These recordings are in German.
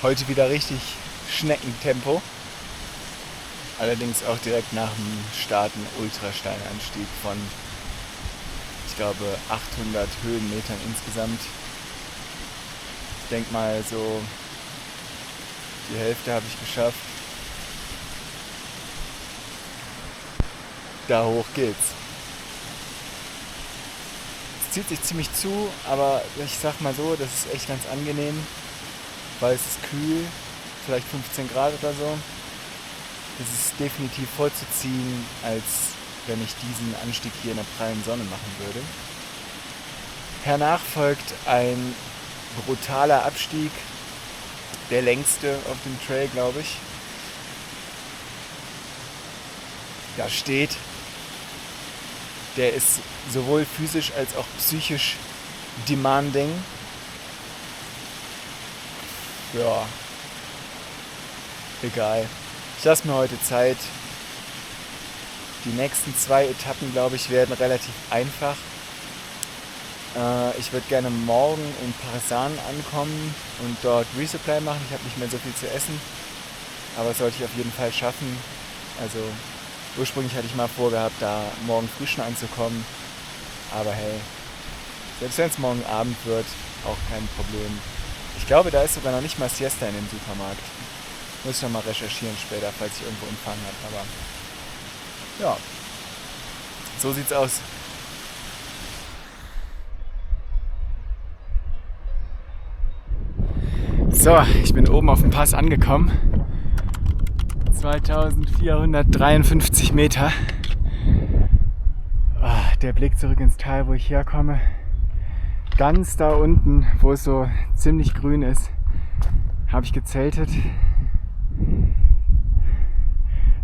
Heute wieder richtig Schneckentempo. Allerdings auch direkt nach dem Start ein Ultrasteilanstieg von, ich glaube, 800 Höhenmetern insgesamt. Ich denke mal so, die Hälfte habe ich geschafft. Da hoch geht's. Es zieht sich ziemlich zu, aber ich sag mal so, das ist echt ganz angenehm, weil es ist kühl, vielleicht 15 Grad oder so. Es ist definitiv vorzuziehen, als wenn ich diesen Anstieg hier in der prallen Sonne machen würde. Hernach folgt ein brutaler Abstieg, der längste auf dem Trail, glaube ich. Da steht, der ist sowohl physisch als auch psychisch demanding. Ja, egal. Ich lasse mir heute Zeit. Die nächsten 2 Etappen, glaube ich, werden relativ einfach. Ich würde gerne morgen in Parsan ankommen und dort Resupply machen. Ich habe nicht mehr so viel zu essen, aber das sollte ich auf jeden Fall schaffen. Also ursprünglich hatte ich mal vorgehabt, da morgen früh schon anzukommen. Aber hey, selbst wenn es morgen Abend wird, auch kein Problem. Ich glaube, da ist sogar noch nicht mal Siesta in dem Supermarkt. Muss ich noch mal recherchieren später, falls ich irgendwo Empfang habe. Aber ja, so sieht's aus. So, ich bin oben auf dem Pass angekommen. 2453 Meter. Der Blick zurück ins Tal, wo ich herkomme. Ganz da unten, wo es so ziemlich grün ist, habe ich gezeltet.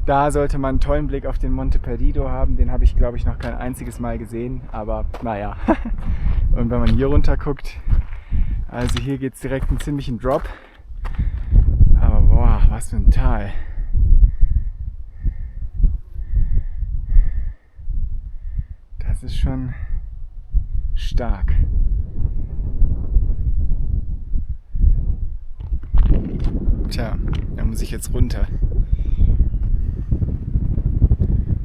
Da sollte man einen tollen Blick auf den Monte Perdido haben. Den habe ich, glaube ich, noch kein einziges Mal gesehen. Aber naja. Und wenn man hier runter guckt, also hier geht es direkt einen ziemlichen Drop. Aber boah, was für ein Tal. Das ist schon stark. Tja, da muss ich jetzt runter.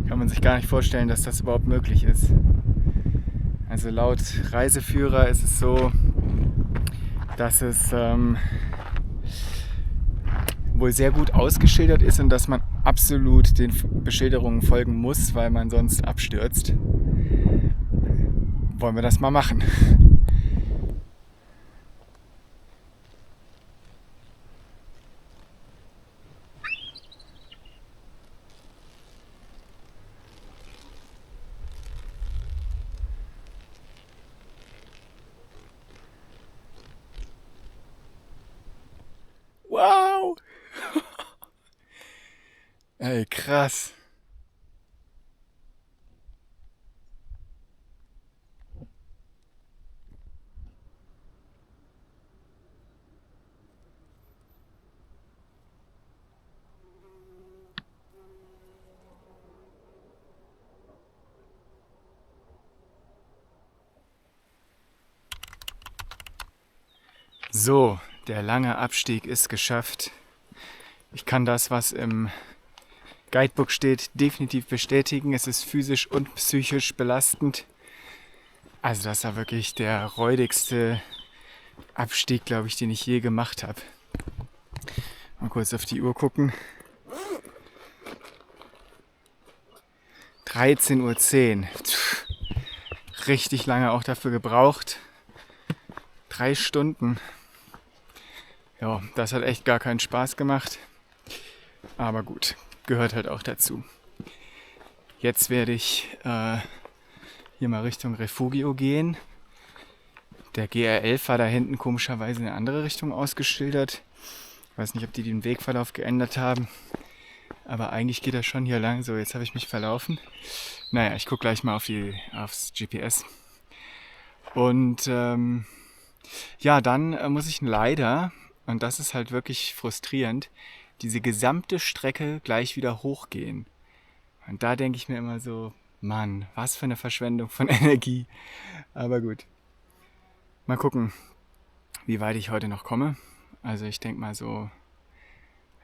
Kann man sich gar nicht vorstellen, dass das überhaupt möglich ist. Also laut Reiseführer ist es so, dass es wohl sehr gut ausgeschildert ist und dass man absolut den Beschilderungen folgen muss, weil man sonst abstürzt. Wollen wir das mal machen? Wow! Ey, krass. So, der lange Abstieg ist geschafft. Ich kann das, was im Guidebook steht, definitiv bestätigen. Es ist physisch und psychisch belastend. Also das war wirklich der räudigste Abstieg, glaube ich, den ich je gemacht habe. Mal kurz auf die Uhr gucken. 13:10 Uhr. Richtig lange auch dafür gebraucht. 3 Stunden. Ja, das hat echt gar keinen Spaß gemacht. Aber gut, gehört halt auch dazu. Jetzt werde ich hier mal Richtung Refugio gehen. Der GR11 war da hinten komischerweise in eine andere Richtung ausgeschildert. Ich weiß nicht, ob die den Wegverlauf geändert haben. Aber eigentlich geht er schon hier lang. So, jetzt habe ich mich verlaufen. Naja, ich gucke gleich mal aufs GPS. Und ja, dann muss ich leider, und das ist halt wirklich frustrierend, diese gesamte Strecke gleich wieder hochgehen. Und da denke ich mir immer so, Mann, was für eine Verschwendung von Energie. Aber gut. Mal gucken, wie weit ich heute noch komme. Also ich denke mal so,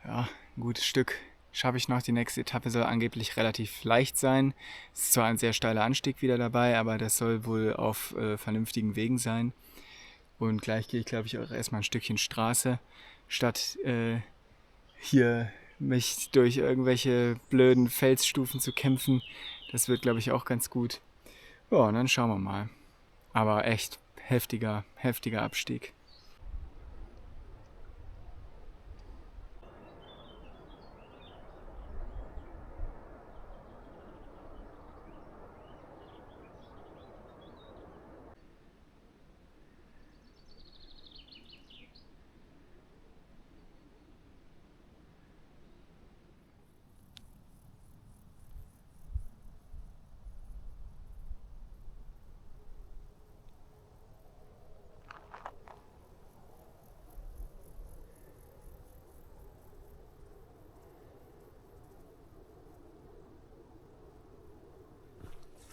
ja, ein gutes Stück schaffe ich noch. Die nächste Etappe soll angeblich relativ leicht sein. Es ist zwar ein sehr steiler Anstieg wieder dabei, aber das soll wohl auf vernünftigen Wegen sein. Und gleich gehe ich, glaube ich, auch erstmal ein Stückchen Straße, statt hier mich durch irgendwelche blöden Felsstufen zu kämpfen. Das wird, glaube ich, auch ganz gut. Ja, und dann schauen wir mal. Aber echt heftiger Abstieg.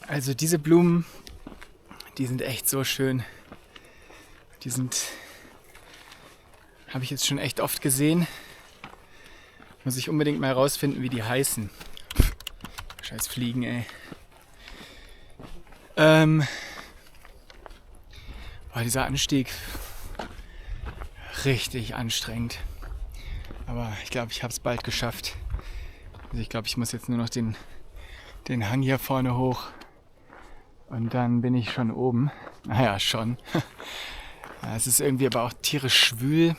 Also diese Blumen, die sind echt so schön. Habe ich jetzt schon echt oft gesehen. Muss ich unbedingt mal rausfinden, wie die heißen. Scheiß Fliegen, ey. Dieser Anstieg richtig anstrengend. Aber ich glaube, ich habe es bald geschafft. Also ich glaube, ich muss jetzt nur noch den Hang hier vorne hoch. Und dann bin ich schon oben. Naja, schon. Ja, es ist irgendwie aber auch tierisch schwül.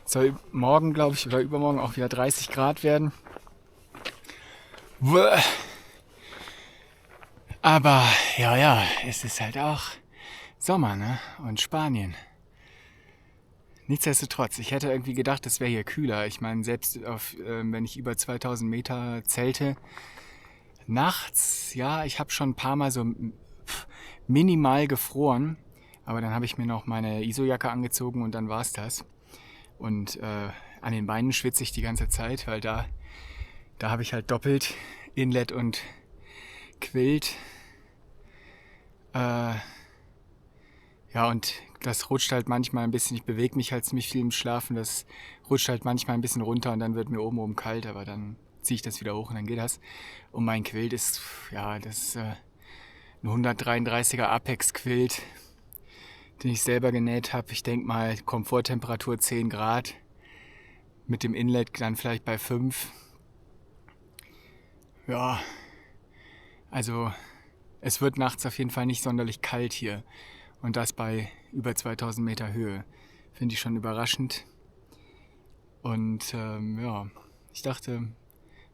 Es soll morgen, glaube ich, oder übermorgen auch wieder 30 Grad werden. Aber ja, es ist halt auch Sommer, ne? Und Spanien. Nichtsdestotrotz, ich hätte irgendwie gedacht, es wäre hier kühler. Ich meine, selbst wenn ich über 2000 Meter zelte, nachts, ja, ich habe schon ein paar Mal so minimal gefroren. Aber dann habe ich mir noch meine Isojacke angezogen und dann war es das. Und an den Beinen schwitze ich die ganze Zeit, weil da habe ich halt doppelt Inlet und Quilt. Ja, und das rutscht halt manchmal ein bisschen, ich bewege mich halt ziemlich viel im Schlafen, das rutscht halt manchmal ein bisschen runter und dann wird mir oben kalt, aber dann ziehe ich das wieder hoch und dann geht das. Und mein Quilt ist, ja, das ist ein 133er Apex-Quilt, den ich selber genäht habe. Ich denke mal, Komforttemperatur 10 Grad, mit dem Inlet dann vielleicht bei 5. Ja, also es wird nachts auf jeden Fall nicht sonderlich kalt hier. Und das bei über 2000 Meter Höhe. Finde ich schon überraschend. Und ja, ich dachte,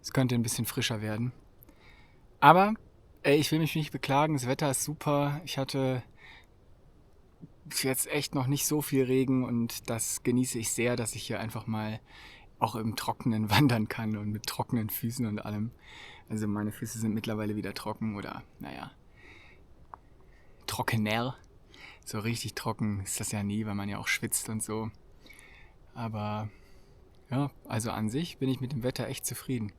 es könnte ein bisschen frischer werden. Aber ich will mich nicht beklagen, das Wetter ist super. Ich hatte jetzt echt noch nicht so viel Regen und das genieße ich sehr, dass ich hier einfach mal auch im Trockenen wandern kann und mit trockenen Füßen und allem. Also meine Füße sind mittlerweile wieder trocken oder naja, trockener. So richtig trocken ist das ja nie, weil man ja auch schwitzt und so. Aber ja, also an sich bin ich mit dem Wetter echt zufrieden.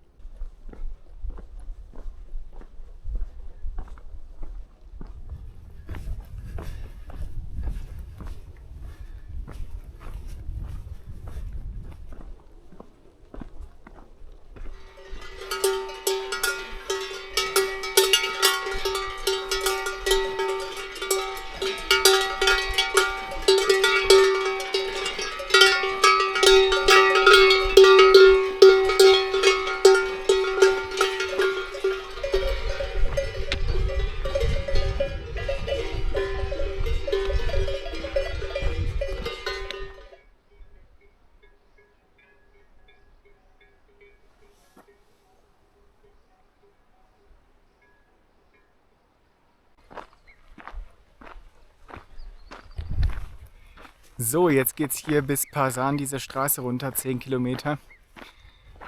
So, jetzt geht's hier bis Parsan diese Straße runter, 10 Kilometer.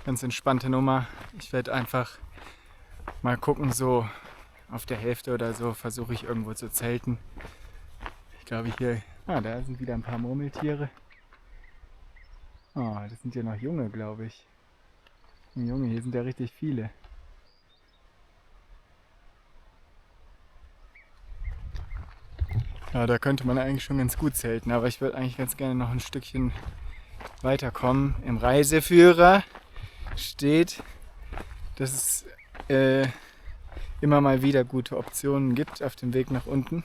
Ganz entspannte Nummer. Ich werde einfach mal gucken, so auf der Hälfte oder so versuche ich irgendwo zu zelten. Ich glaube hier, da sind wieder ein paar Murmeltiere. Das sind ja noch junge, glaube ich. Junge, hier sind ja richtig viele. Ja, da könnte man eigentlich schon ganz gut zelten, aber ich würde eigentlich ganz gerne noch ein Stückchen weiterkommen. Im Reiseführer steht, dass es immer mal wieder gute Optionen gibt auf dem Weg nach unten.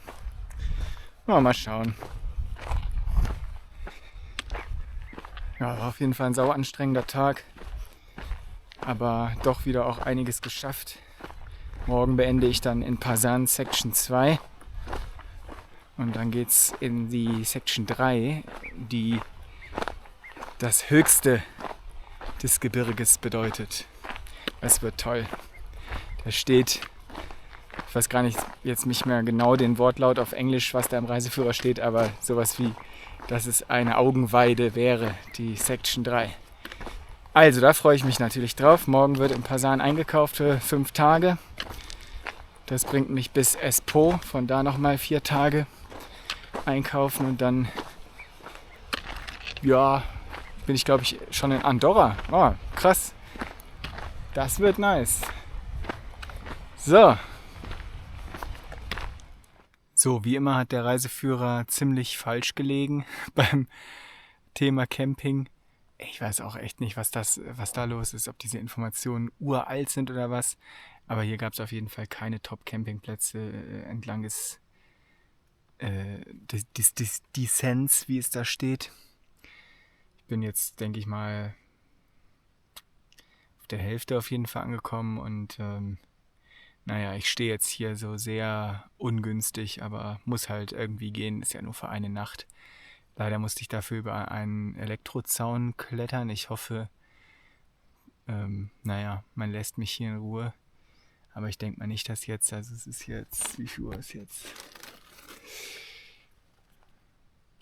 Mal schauen. Ja, war auf jeden Fall ein sau anstrengender Tag, aber doch wieder auch einiges geschafft. Morgen beende ich dann in Pasan Section 2 und dann geht's in die Section 3, die das Höchste des Gebirges bedeutet. Das wird toll. Da steht, ich weiß gar nicht jetzt nicht mehr genau den Wortlaut auf Englisch, was da im Reiseführer steht, aber sowas wie, dass es eine Augenweide wäre, die Section 3. Also, da freue ich mich natürlich drauf. Morgen wird in Pasan eingekauft für 5 Tage. Das bringt mich bis Espoo, von da nochmal 4 Tage einkaufen und dann, ja, bin ich glaube ich schon in Andorra. Oh, krass. Das wird nice. So. So, wie immer hat der Reiseführer ziemlich falsch gelegen beim Thema Camping. Ich weiß auch echt nicht, was da los ist, ob diese Informationen uralt sind oder was. Aber hier gab es auf jeden Fall keine Top-Campingplätze entlang des Descents, wie es da steht. Ich bin jetzt, denke ich mal, auf der Hälfte auf jeden Fall angekommen und naja, ich stehe jetzt hier so sehr ungünstig, aber muss halt irgendwie gehen, ist ja nur für eine Nacht. Leider musste ich dafür über einen Elektrozaun klettern. Ich hoffe, naja, man lässt mich hier in Ruhe. Aber ich denke mal nicht, dass jetzt, also es ist jetzt, wie viel Uhr ist jetzt?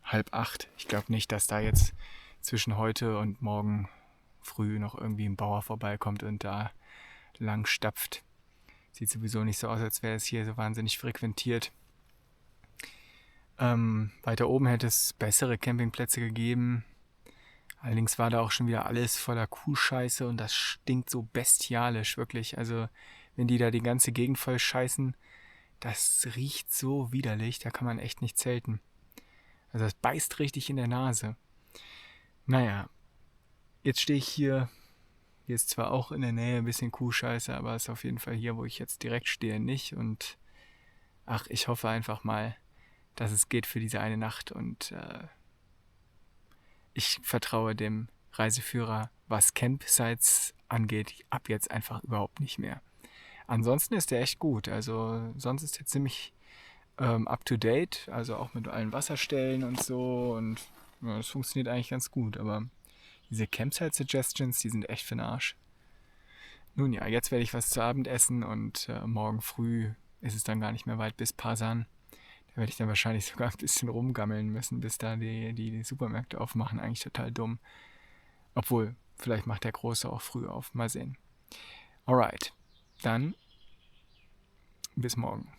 7:30. Ich glaube nicht, dass da jetzt zwischen heute und morgen früh noch irgendwie ein Bauer vorbeikommt und da lang stapft. Sieht sowieso nicht so aus, als wäre es hier so wahnsinnig frequentiert. Weiter oben hätte es bessere Campingplätze gegeben. Allerdings war da auch schon wieder alles voller Kuhscheiße und das stinkt so bestialisch, wirklich. Also wenn die da die ganze Gegend voll scheißen, das riecht so widerlich, da kann man echt nicht zelten. Also das beißt richtig in der Nase. Naja, jetzt stehe ich hier. Hier ist zwar auch in der Nähe ein bisschen Kuhscheiße, aber es ist auf jeden Fall hier, wo ich jetzt direkt stehe, nicht. Und ach, ich hoffe einfach mal, dass es geht für diese eine Nacht und ich vertraue dem Reiseführer, was Campsites angeht, ab jetzt einfach überhaupt nicht mehr. Ansonsten ist der echt gut, also sonst ist der ziemlich up to date, also auch mit allen Wasserstellen und so und ja, das funktioniert eigentlich ganz gut, aber diese Campsite-Suggestions, die sind echt für den Arsch. Nun ja, jetzt werde ich was zu Abend essen und morgen früh ist es dann gar nicht mehr weit bis Pasan. Da werde ich dann wahrscheinlich sogar ein bisschen rumgammeln müssen, bis da die Supermärkte aufmachen. Eigentlich total dumm. Obwohl, vielleicht macht der Große auch früh auf. Mal sehen. Alright, dann bis morgen.